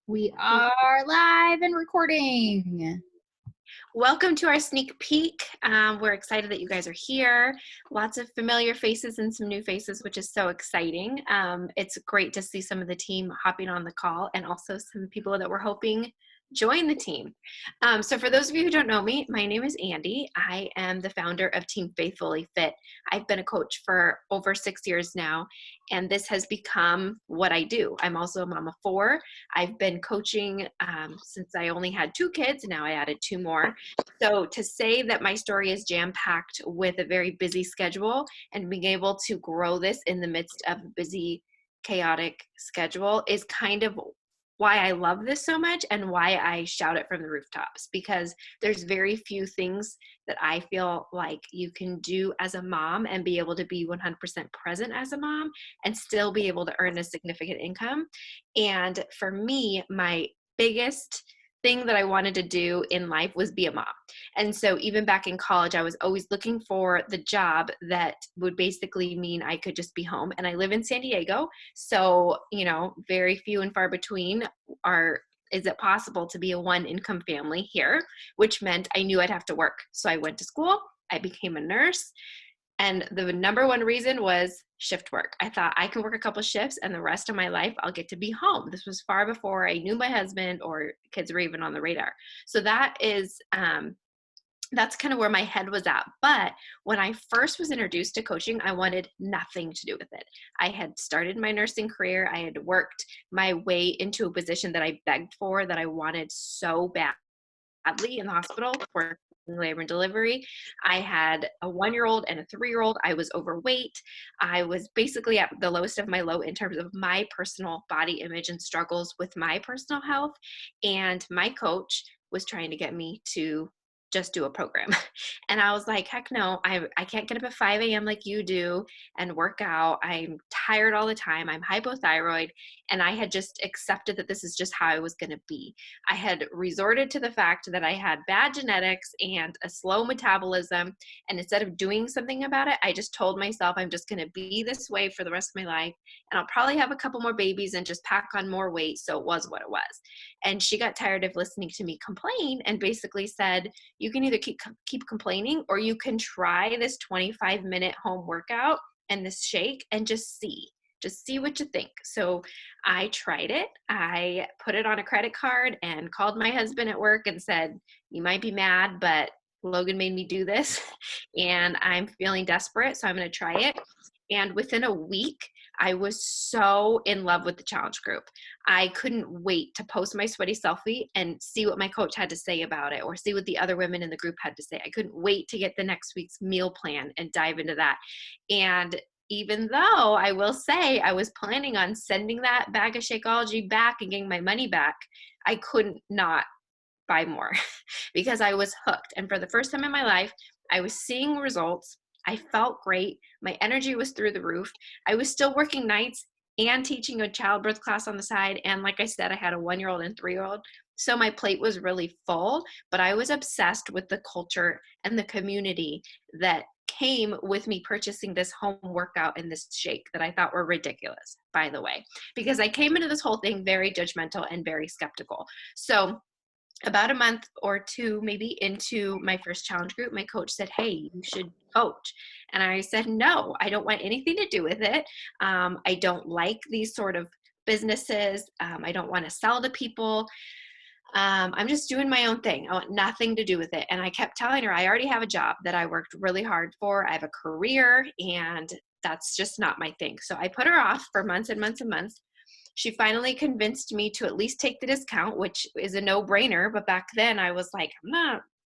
We are live and recording. Welcome to our sneak peek. We're excited that you guys are here. Lots of familiar faces and some new faces, which is so exciting. It's great to see some of the team hopping on the call and also some people that we're hoping join the team. So for those of you who don't know me, my name is Andy. I am the founder of Team Faithfully Fit. I've been a coach for over 6 years now, and this has become what I do. I'm also a mom of 4. I've been coaching since I only had 2 kids. Now I added 2 more. So to say that my story is jam-packed with a very busy schedule and being able to grow this in the midst of a busy, chaotic schedule is kind of why I love this so much and why I shout it from the rooftops, because there's very few things that I feel like you can do as a mom and be able to be 100% present as a mom and still be able to earn a significant income. And for me, my biggest thing that I wanted to do in life was be a mom. And so even back in college, I was always looking for the job that would basically mean I could just be home. And I live in San Diego. So, very few and far between is it possible to be a one income family here, which meant I knew I'd have to work. So I went to school, I became a nurse. And the number one reason was shift work. I thought I can work a couple shifts and the rest of my life I'll get to be home. This was far before I knew my husband or kids were even on the radar. So that's kind of where my head was at. But when I first was introduced to coaching, I wanted nothing to do with it. I had started my nursing career. I had worked my way into a position that I begged for, that I wanted so badly in the hospital for labor and delivery. I had a 1-year-old and a 3-year-old. I was overweight. I was basically at the lowest of my low in terms of my personal body image and struggles with my personal health. And my coach was trying to get me to just do a program. And I was like, heck no, I can't get up at 5 a.m. like you do and work out. I'm tired all the time. I'm hypothyroid. And I had just accepted that this is just how I was going to be. I had resorted to the fact that I had bad genetics and a slow metabolism. And instead of doing something about it, I just told myself I'm just going to be this way for the rest of my life. And I'll probably have a couple more babies and just pack on more weight. So it was what it was. And she got tired of listening to me complain and basically said, you can either keep complaining or you can try this 25-minute home workout and this shake and just see what you think. So I tried it. I put it on a credit card and called my husband at work and said, you might be mad, but Logan made me do this and I'm feeling desperate, so I'm going to try it. And within a week, I was so in love with the challenge group. I couldn't wait to post my sweaty selfie and see what my coach had to say about it or see what the other women in the group had to say. I couldn't wait to get the next week's meal plan and dive into that. And even though I will say I was planning on sending that bag of Shakeology back and getting my money back, I couldn't not buy more because I was hooked. And for the first time in my life, I was seeing results. I felt great. My energy was through the roof. I was still working nights and teaching a childbirth class on the side. And like I said, I had a 1-year-old and 3-year-old. So my plate was really full, but I was obsessed with the culture and the community that came with me purchasing this home workout and this shake that I thought were ridiculous, by the way, because I came into this whole thing very judgmental and very skeptical. So about a month or 2 maybe into my first challenge group, my coach said, hey, you should coach. And I said, no, I don't want anything to do with it. I don't like these sort of businesses. I don't want to sell to people. I'm just doing my own thing. I want nothing to do with it. And I kept telling her, I already have a job that I worked really hard for. I have a career and that's just not my thing. So I put her off for months and months and months. She finally convinced me to at least take the discount, which is a no-brainer. But back then I was like,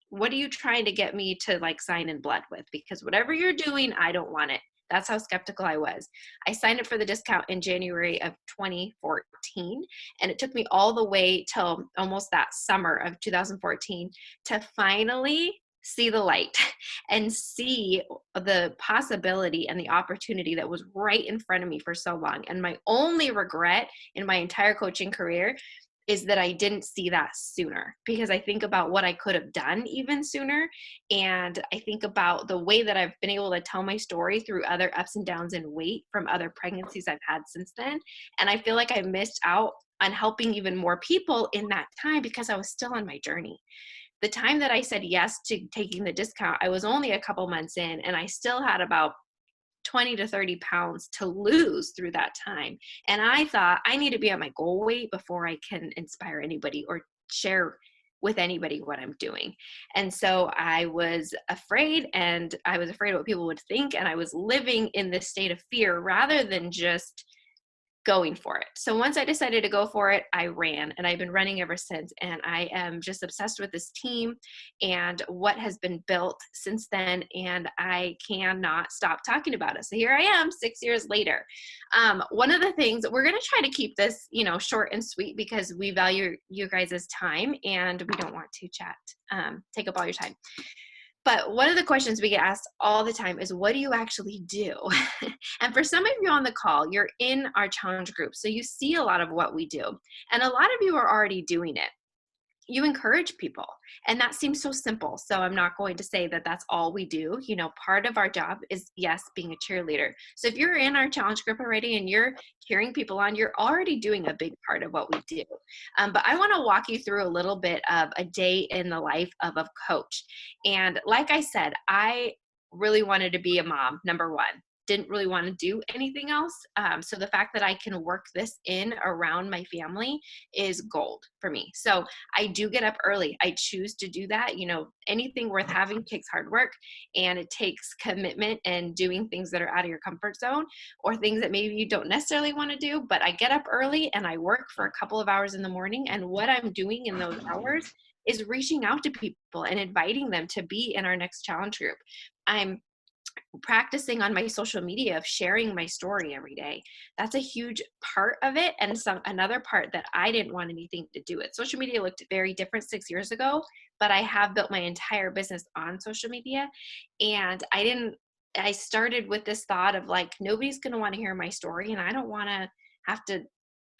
what are you trying to get me to like sign in blood with? Because whatever you're doing, I don't want it. That's how skeptical I was. I signed up for the discount in January of 2014, and it took me all the way till almost that summer of 2014 to finally see the light and see the possibility and the opportunity that was right in front of me for so long. And my only regret in my entire coaching career is that I didn't see that sooner, because I think about what I could have done even sooner. And I think about the way that I've been able to tell my story through other ups and downs in weight from other pregnancies I've had since then. And I feel like I missed out on helping even more people in that time because I was still on my journey. The time that I said yes to taking the discount, I was only a couple months in, and I still had about 20 to 30 pounds to lose through that time. And I thought I need to be at my goal weight before I can inspire anybody or share with anybody what I'm doing. And so I was afraid, and I was afraid of what people would think. And I was living in this state of fear rather than just going for it. So once I decided to go for it, I ran, and I've been running ever since. And I am just obsessed with this team and what has been built since then. And I cannot stop talking about it. So here I am 6 years later. One of the things, we're going to try to keep this, short and sweet because we value you guys' time and we don't want to take up all your time. But one of the questions we get asked all the time is, what do you actually do? And for some of you on the call, you're in our challenge group, so you see a lot of what we do. And a lot of you are already doing it. You encourage people, and that seems so simple. So I'm not going to say that that's all we do. Part of our job is, yes, being a cheerleader. So if you're in our challenge group already and you're cheering people on, you're already doing a big part of what we do. But I want to walk you through a little bit of a day in the life of a coach. And like I said, I really wanted to be a mom, number one. Didn't really want to do anything else. So the fact that I can work this in around my family is gold for me. So I do get up early. I choose to do that. Anything worth having takes hard work, and it takes commitment and doing things that are out of your comfort zone or things that maybe you don't necessarily want to do. But I get up early and I work for a couple of hours in the morning. And what I'm doing in those hours is reaching out to people and inviting them to be in our next challenge group. I'm practicing on my social media of sharing my story every day. That's a huge part of it. And another part that I didn't want anything to do with. Social media looked very different 6 years ago, but I have built my entire business on social media. And I started with this thought of like, nobody's going to want to hear my story, and I don't want to have to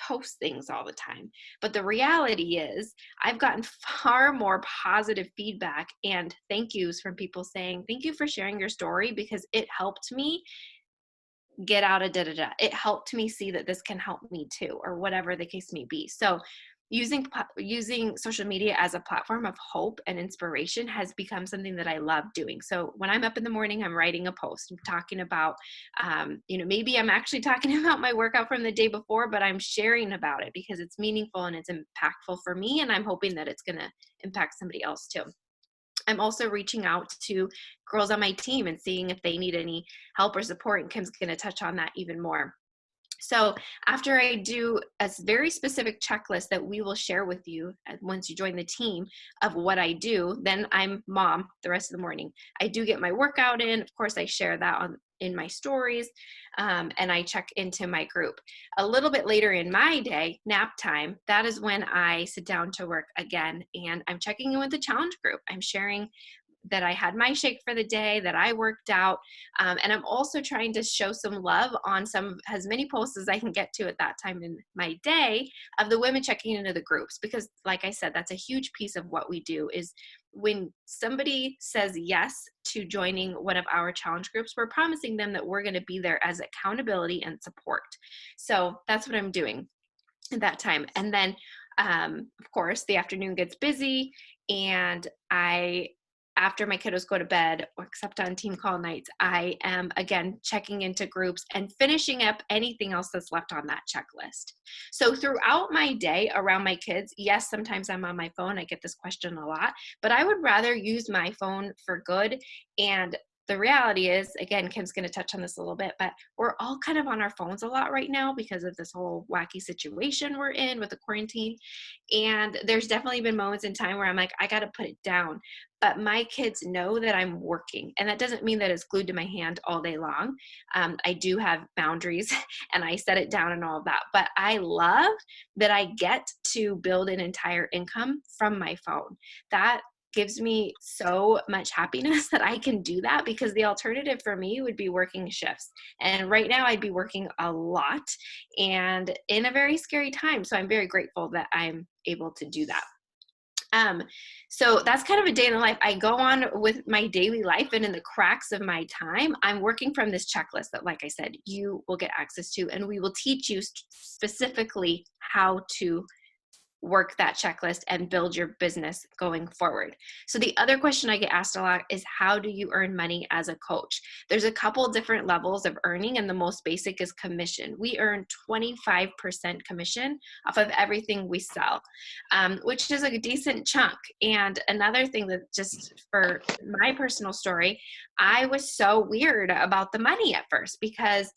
post things all the time. But the reality is I've gotten far more positive feedback and thank yous from people saying, thank you for sharing your story because it helped me get out of da-da-da. It helped me see that this can help me too, or whatever the case may be. So using social media as a platform of hope and inspiration has become something that I love doing. So when I'm up in the morning, I'm writing a post. I'm talking about, maybe I'm actually talking about my workout from the day before, but I'm sharing about it because it's meaningful and it's impactful for me. And I'm hoping that it's going to impact somebody else too. I'm also reaching out to girls on my team and seeing if they need any help or support. And Kim's going to touch on that even more. So after I do a very specific checklist that we will share with you once you join the team of what I do, then I'm mom the rest of the morning. I do get my workout in. Of course, I share that in my stories, and I check into my group. A little bit later in my day, nap time, that is when I sit down to work again, and I'm checking in with the challenge group. I'm sharing that I had my shake for the day, that I worked out. And I'm also trying to show some love on as many posts as I can get to at that time in my day of the women checking into the groups. Because like I said, that's a huge piece of what we do is when somebody says yes to joining one of our challenge groups, we're promising them that we're going to be there as accountability and support. So that's what I'm doing at that time. And then, of course, the afternoon gets busy, and after my kiddos go to bed, or except on team call nights, I am again checking into groups and finishing up anything else that's left on that checklist. So throughout my day around my kids, yes, sometimes I'm on my phone. I get this question a lot, but I would rather use my phone for good. And the reality is, again, Kim's going to touch on this a little bit, but we're all kind of on our phones a lot right now because of this whole wacky situation we're in with the quarantine. And there's definitely been moments in time where I'm like, I got to put it down. But my kids know that I'm working. And that doesn't mean that it's glued to my hand all day long. I do have boundaries and I set it down and all of that. But I love that I get to build an entire income from my phone. That gives me so much happiness that I can do that, because the alternative for me would be working shifts. And right now I'd be working a lot and in a very scary time. So I'm very grateful that I'm able to do that. So that's kind of a day in the life. I go on with my daily life, and in the cracks of my time, I'm working from this checklist that, like I said, you will get access to, and we will teach you specifically how to work that checklist and build your business going forward. So the other question I get asked a lot is, how do you earn money as a coach? There's a couple different levels of earning, and the most basic is commission. We earn 25% commission off of everything we sell, which is a decent chunk. And another thing that, just for my personal story, I was so weird about the money at first, because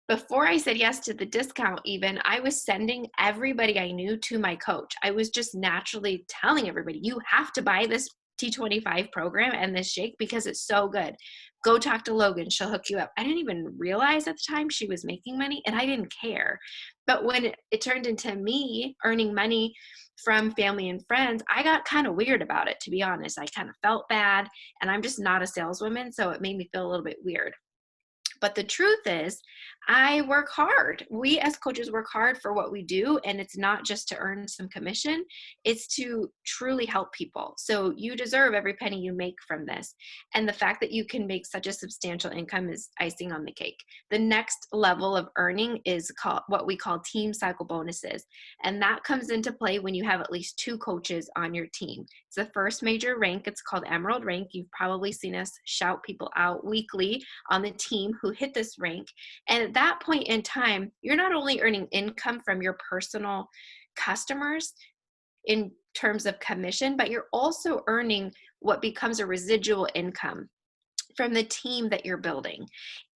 before I said yes to the discount, even, I was sending everybody I knew to my coach. I was just naturally telling everybody, you have to buy this T25 program and this shake because it's so good. Go talk to Logan. She'll hook you up. I didn't even realize at the time she was making money, and I didn't care. But when it turned into me earning money from family and friends, I got kind of weird about it, to be honest. I kind of felt bad, and I'm just not a saleswoman, so it made me feel a little bit weird. But the truth is, I work hard. We as coaches work hard for what we do, and it's not just to earn some commission, it's to truly help people. So you deserve every penny you make from this. And the fact that you can make such a substantial income is icing on the cake. The next level of earning is called what we call team cycle bonuses. And that comes into play when you have at least 2 coaches on your team. It's the first major rank. It's called Emerald Rank. You've probably seen us shout people out weekly on the team who hit this rank. And at that point in time, you're not only earning income from your personal customers in terms of commission, but you're also earning what becomes a residual income from the team that you're building.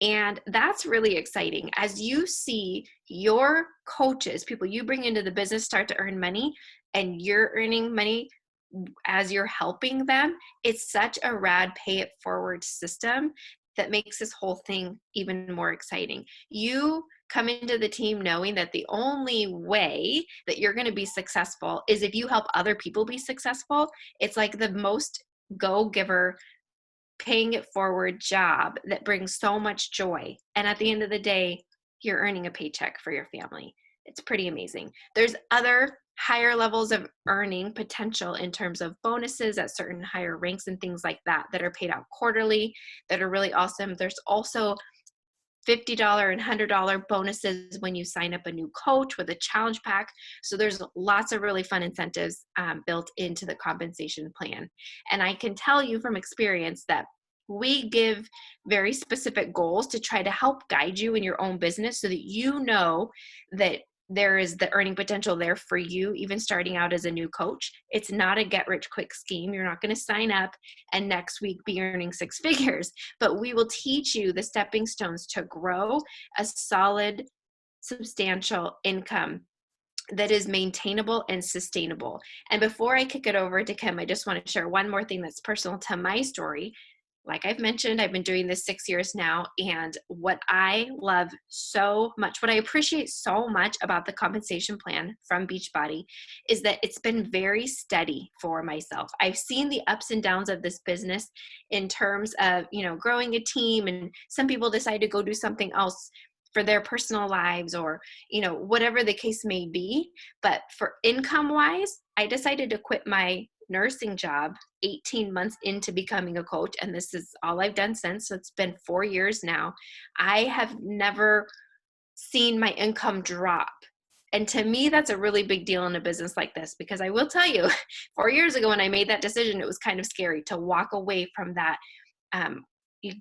And that's really exciting. As you see your coaches, people you bring into the business, start to earn money, and you're earning money as you're helping them, it's such a rad pay it forward system that makes this whole thing even more exciting. You come into the team knowing that the only way that you're going to be successful is if you help other people be successful. It's like the most go-giver, paying it forward job that brings so much joy. And at the end of the day, you're earning a paycheck for your family. It's pretty amazing. There's other higher levels of earning potential in terms of bonuses at certain higher ranks and things like that that are paid out quarterly that are really awesome. There's also $50 and $100 bonuses when you sign up a new coach with a challenge pack. So there's lots of really fun incentives built into the compensation plan. And I can tell you from experience that we give very specific goals to try to help guide you in your own business so that you know that there is the earning potential there for you, even starting out as a new coach. It's not a get rich quick scheme. You're not going to sign up and next week be earning 6 figures, but we will teach you the stepping stones to grow a solid, substantial income that is maintainable and sustainable. And before I kick it over to Kim, I just want to share one more thing that's personal to my story. Like I've mentioned, I've been doing this 6 years now, and what I love so much, what I appreciate so much about the compensation plan from Beachbody is that it's been very steady for myself. I've seen the ups and downs of this business in terms of, growing a team, and some people decide to go do something else for their personal lives or, whatever the case may be. But for income wise, I decided to quit my nursing job 18 months into becoming a coach, and this is all I've done since. So it's been 4 years now. I have never seen my income drop. And to me, that's a really big deal in a business like this, because I will tell you, 4 years ago when I made that decision, it was kind of scary to walk away from that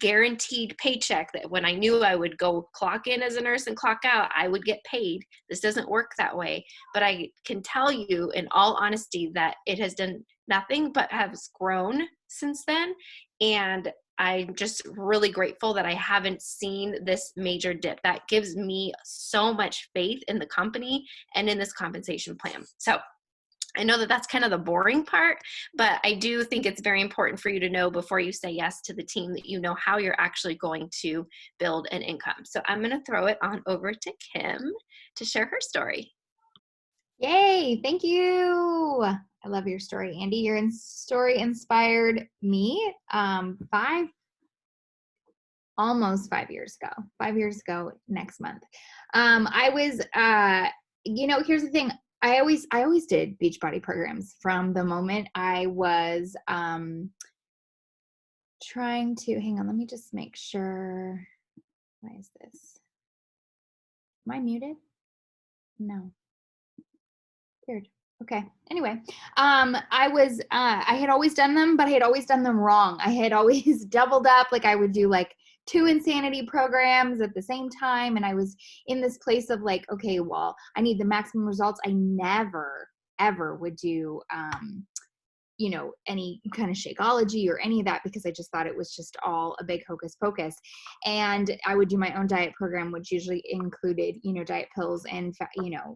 guaranteed paycheck that when I knew I would go clock in as a nurse and clock out, I would get paid. This doesn't work that way. But I can tell you in all honesty that it has done nothing but has grown since then. And I'm just really grateful that I haven't seen this major dip. That gives me so much faith in the company and in this compensation plan. So I know that that's kind of the boring part, but I do think it's very important for you to know before you say yes to the team that you know how you're actually going to build an income. So I'm going to throw it on over to Kim to share her story. Yay, thank you. I love your story, Andy. Your story inspired me almost 5 years ago. 5 years ago next month. I was, here's the thing. I always did Beachbody programs from the moment I was trying to, hang on, let me just make sure. Why is this? Am I muted? No. Weird. Okay. Anyway, I had always done them, but I had always done them wrong. I had always doubled up. Like I would do like two insanity programs at the same time. And I was in this place of like, okay, well, I need the maximum results. I never, ever would do, any kind of Shakeology or any of that, because I just thought it was just all a big hocus pocus. And I would do my own diet program, which usually included, diet pills and,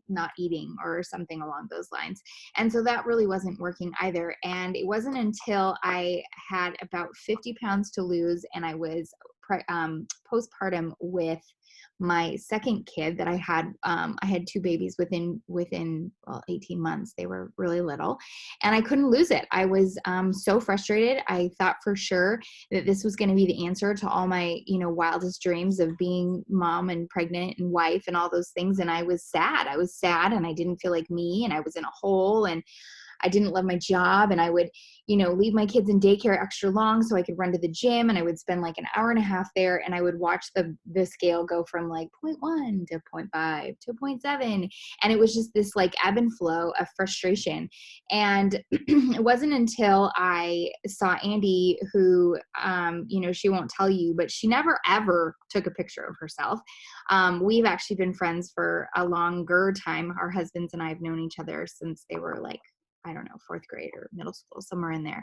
not eating or something along those lines. And so that really wasn't working either. And it wasn't until I had about 50 pounds to lose and I was postpartum with my second kid that I had two babies within 18 months. They were really little and I couldn't lose it. I was so frustrated. I thought for sure that this was going to be the answer to all my, wildest dreams of being mom and pregnant and wife and all those things. And I was sad. And I didn't feel like me and I was in a hole and I didn't love my job, and I would, leave my kids in daycare extra long so I could run to the gym, and I would spend like an hour and a half there, and I would watch the scale go from like 0.1 to 0.5 to 0.7. And it was just this like ebb and flow of frustration. And it wasn't until I saw Andy, who, she won't tell you, but she never ever took a picture of herself. We've actually been friends for a longer time. Our husbands and I have known each other since they were like, I don't know, fourth grade or middle school, somewhere in there.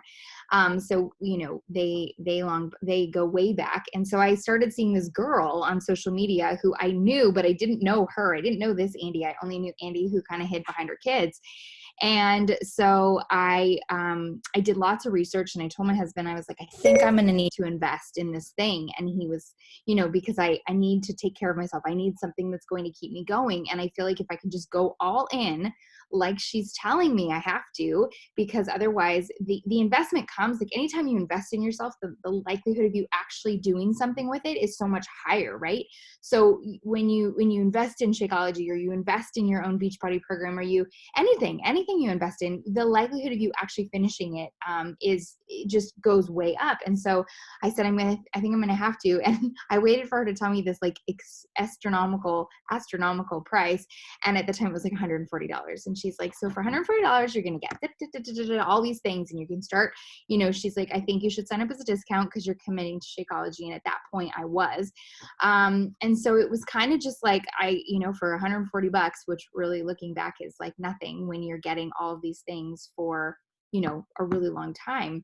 So, they go way back. And so I started seeing this girl on social media who I knew, but I didn't know her. I didn't know this Andy. I only knew Andy who kind of hid behind her kids. And so I did lots of research and I told my husband, I was like, I think I'm going to need to invest in this thing. And he was, because I need to take care of myself. I need something that's going to keep me going. And I feel like if I can just go all in, like she's telling me I have to, because otherwise the investment comes, like anytime you invest in yourself, the likelihood of you actually doing something with it is so much higher, right? So when you invest in Shakeology or you invest in your own Beachbody program or anything you invest in, the likelihood of you actually finishing it it just goes way up. And so I said, I think I'm gonna have to. And I waited for her to tell me this like astronomical price. And at the time it was like $140. And she's like, so for $140, you're gonna get all these things, and you can start, she's like, I think you should sign up as a discount because you're committing to Shakeology. And at that point I was. And so it was kind of just like for $140, which really looking back is like nothing when you're getting all of these things for, a really long time.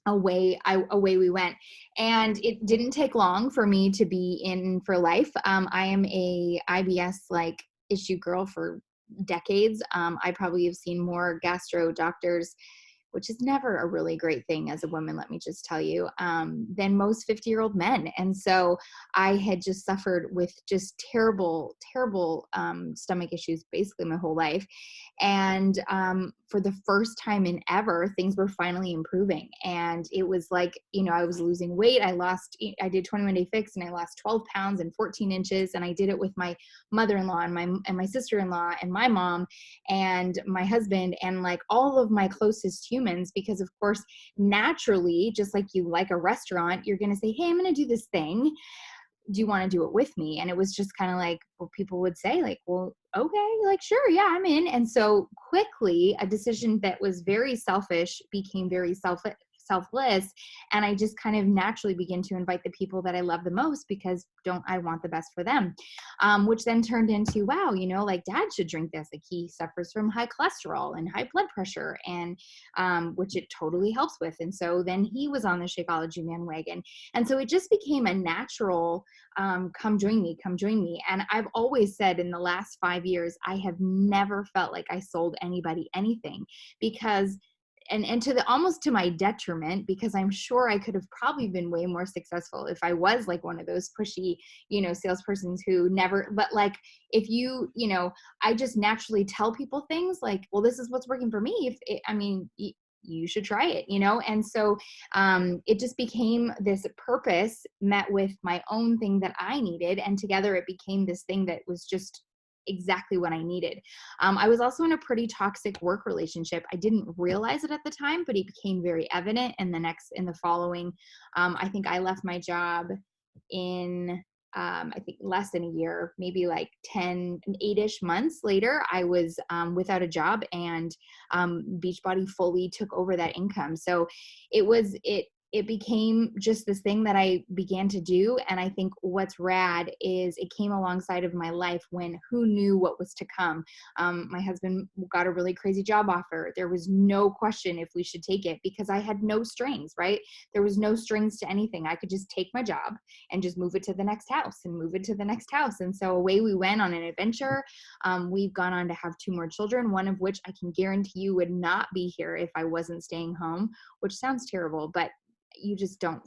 Away we went. And it didn't take long for me to be in for life. I am a IBS like issue girl for decades. I probably have seen more gastro doctors, which is never a really great thing as a woman, let me just tell you, than most 50-year-old men. And so I had just suffered with just terrible stomach issues basically my whole life. And for the first time in ever, things were finally improving. And it was like, I was losing weight. I did 21-day fix and I lost 12 pounds and 14 inches. And I did it with my mother-in-law and my sister-in-law and my mom and my husband and like all of my closest humans, because of course, naturally, just like you like a restaurant, you're going to say, hey, I'm going to do this thing. Do you want to do it with me? And it was just kind of like, well, people would say like, well, okay, like, sure. Yeah, I'm in. And so quickly a decision that was very selfish became very selfless. And I just kind of naturally begin to invite the people that I love the most because don't I want the best for them, which then turned into, wow, like dad should drink this. Like he suffers from high cholesterol and high blood pressure and which it totally helps with. And so then he was on the Shakeology bandwagon. And so it just became a natural come join me. And I've always said in the last 5 years, I have never felt like I sold anybody anything because and to almost to my detriment, because I'm sure I could have probably been way more successful if I was like one of those pushy, salespersons who never, but like, if I just naturally tell people things like, well, this is what's working for me. You should try it, And so it just became this purpose met with my own thing that I needed. And together it became this thing that was just exactly what I needed. I was also in a pretty toxic work relationship. I didn't realize it at the time, but it became very evident in the following. I think I left my job in I think less than a year, maybe like 10, 8-ish months later, I was without a job, and Beachbody fully took over that income. So it became just this thing that I began to do. And I think what's rad is it came alongside of my life when who knew what was to come. My husband got a really crazy job offer. There was no question if we should take it because I had no strings, right? There was no strings to anything. I could just take my job and just move it to the next house and move it to the next house. And so away we went on an adventure. We've gone on to have 2 more children, one of which I can guarantee you would not be here if I wasn't staying home, which sounds terrible, but you just don't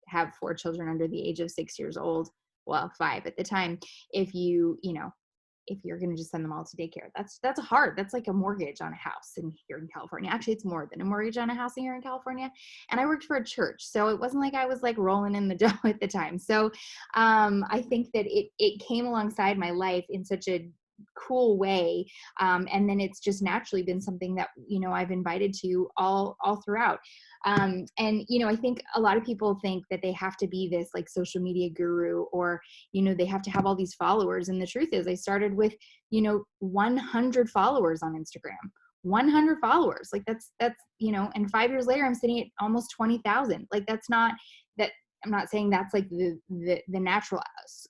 have 4 children under the age of 6 years old. Well, 5 at the time. If if you're going to just send them all to daycare, that's hard. That's like a mortgage on a house here in California. Actually, it's more than a mortgage on a house here in California. And I worked for a church, so it wasn't like I was like rolling in the dough at the time. So I think that it came alongside my life in such a cool way, and then it's just naturally been something that I've invited to all throughout. And I think a lot of people think that they have to be this like social media guru, or they have to have all these followers, and the truth is I started with 100 followers on Instagram. 100 followers, like that's and 5 years later I'm sitting at almost 20,000. Like that's not that I'm not saying that's like the natural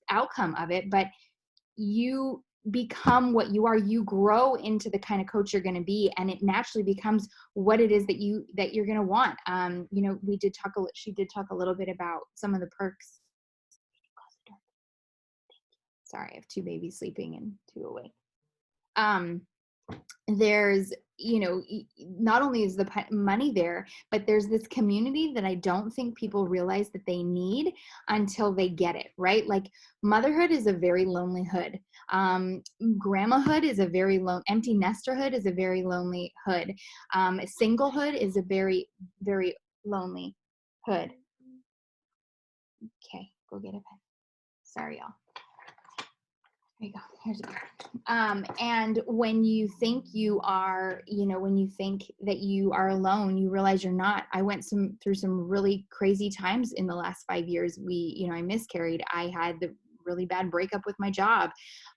outcome of it, but you become what you are. You grow into the kind of coach you're going to be, and it naturally becomes what it is that you're going to want. She did talk a little bit about some of the perks. Sorry, I have 2 babies sleeping and 2 awake. There's not only is the money there, but there's this community that I don't think people realize that they need until they get it, right? Like motherhood is a very lonely hood. Grandmahood is a very empty nesterhood is a very lonely hood. Singlehood is a very, very lonely hood. Okay, go get a pen. Sorry, y'all. There you go. Here's a beer. And when you think when you think that you are alone, you realize you're not. I went through some really crazy times in the last 5 years. I miscarried. I had the really bad breakup with my job.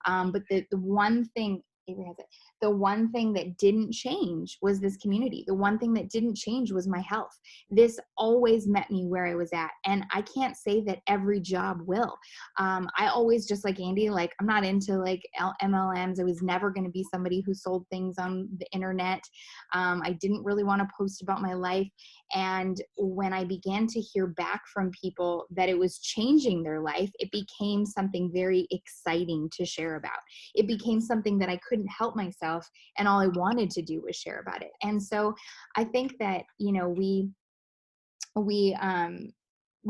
But the one thing, Avery has it. The one thing that didn't change was this community. The one thing that didn't change was my health. This always met me where I was at. And I can't say that every job will. I always, just like Andy, like I'm not into like MLMs. I was never going to be somebody who sold things on the internet. I didn't really want to post about my life. And when I began to hear back from people that it was changing their life, it became something very exciting to share about. It became something that I couldn't help myself, and all I wanted to do was share about it. And so I think that we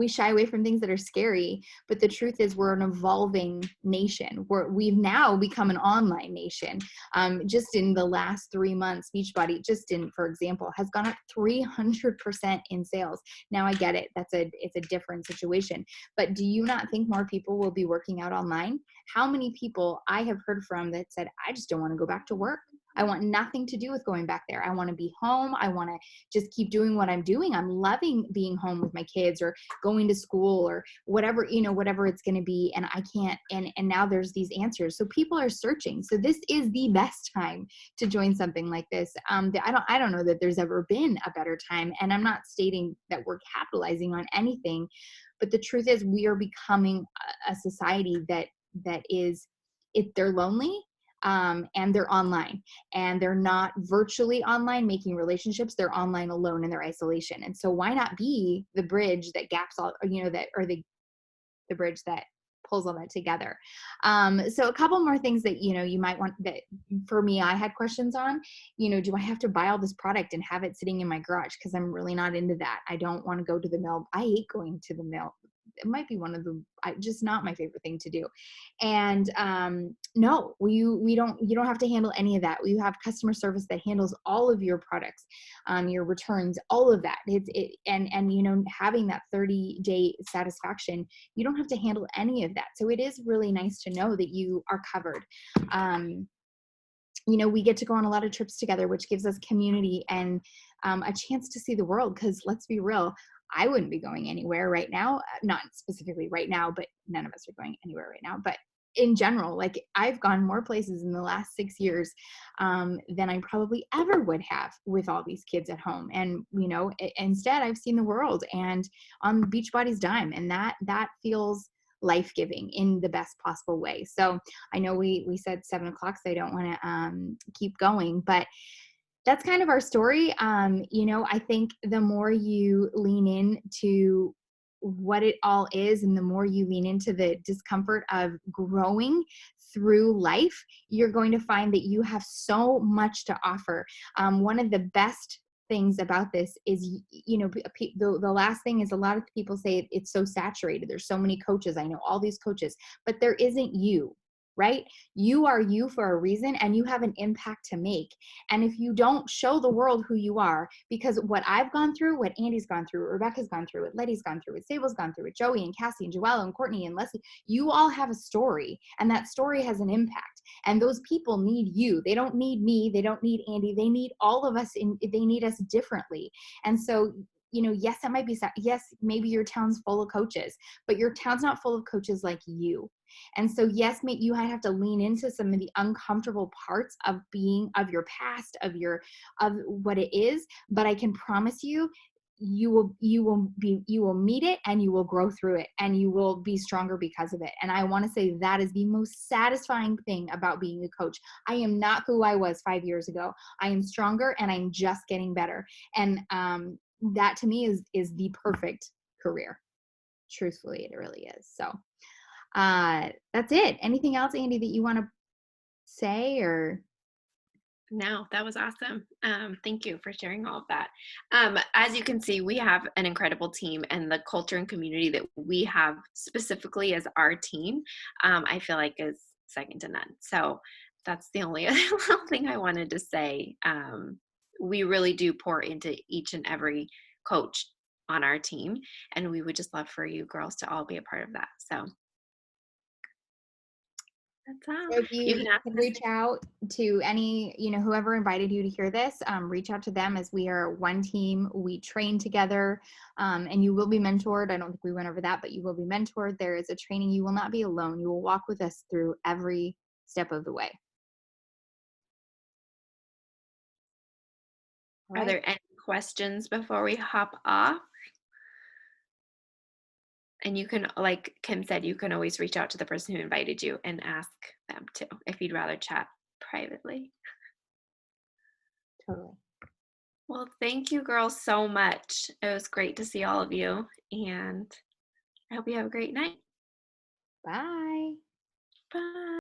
shy away from things that are scary, but the truth is we're an evolving nation. We've now become an online nation. Just in the last 3 months, Beachbody, for example, has gone up 300% in sales. Now I get it. It's a different situation, but do you not think more people will be working out online? How many people I have heard from that said, I just don't want to go back to work. I want nothing to do with going back there. I want to be home. I want to just keep doing what I'm doing. I'm loving being home with my kids or going to school or whatever it's going to be. And I can't, and now there's these answers. So people are searching. So this is the best time to join something like this. I don't know that there's ever been a better time. And I'm not stating that we're capitalizing on anything, but the truth is we are becoming a society that is, they're lonely. And they're online, and they're not virtually online making relationships. They're online alone in their isolation. And so why not be the bridge that gaps all, the bridge that pulls all that together. So a couple more things that, you might want, that for me, I had questions on, do I have to buy all this product and have it sitting in my garage? Cause I'm really not into that. I don't want to go to the mill. I hate going to the mill. it might be one of the, just not my favorite thing to do. And no, we don't, you don't have to handle any of that. We have customer service that handles all of your products, your returns, all of that. And you know, having that 30-day satisfaction, you don't have to handle any of that. So it is really nice to know that you are covered. You know, we get to go on a lot of trips together, which gives us community and a chance to see the world. Because let's be real, I wouldn't be going anywhere right now, not specifically right now, but none of us are going anywhere right now. But in general, like I've gone more places in the last 6 years than I probably ever would have with all these kids at home. And, you know, instead I've seen the world and on Beachbody's dime. And that feels life-giving in the best possible way. So I know we said 7 o'clock, so I don't want to keep going, but that's kind of our story. You know, I think the more you lean into what it all is, and the more you lean into the discomfort of growing through life, you're going to find that you have so much to offer. One of the best things about this is, you know, the last thing is, a lot of people say it's so saturated. There's so many coaches. I know all these coaches, but there isn't you. Right? You are you for a reason, and you have an impact to make. And if you don't show the world who you are, because what I've gone through, what Andy's gone through, what Rebecca's gone through, what Letty's gone through, what Sable's gone through, what Joey and Cassie and Joella and Courtney and Leslie, you all have a story, and that story has an impact. And those people need you. They don't need me. They don't need Andy. They need all of us. They need us differently. And so, you know, yes, that might be, yes, maybe your town's full of coaches, but your town's not full of coaches like you. And so, yes, you might have to lean into some of the uncomfortable parts of your past, of what it is. But I can promise you, you will meet it, and you will grow through it, and you will be stronger because of it. And I want to say that is the most satisfying thing about being a coach. I am not who I was 5 years ago. I am stronger, and I'm just getting better. And that to me is the perfect career. Truthfully, it really is. So that's it. Anything else, Andy, that you want to say? Or No, that was awesome. Thank you for sharing all of that. As you can see, we have an incredible team, and the culture and community that we have specifically as our team, I feel like is second to none. So that's the only other little thing I wanted to say. We really do pour into each and every coach on our team, and we would just love for you girls to all be a part of that. So that's all. if You you can ask can us. reach out to any, you know, whoever invited you to hear this, reach out to them, as we are one team. We train together, and you will be mentored. I don't think we went over that, but you will be mentored. There is a training. You will not be alone. You will walk with us through every step of the way. All Are right. there any questions before we hop off? And you can, like Kim said, you can always reach out to the person who invited you and ask them too, if you'd rather chat privately. Totally. Well, thank you girls so much. It was great to see all of you, and I hope you have a great night. Bye. Bye.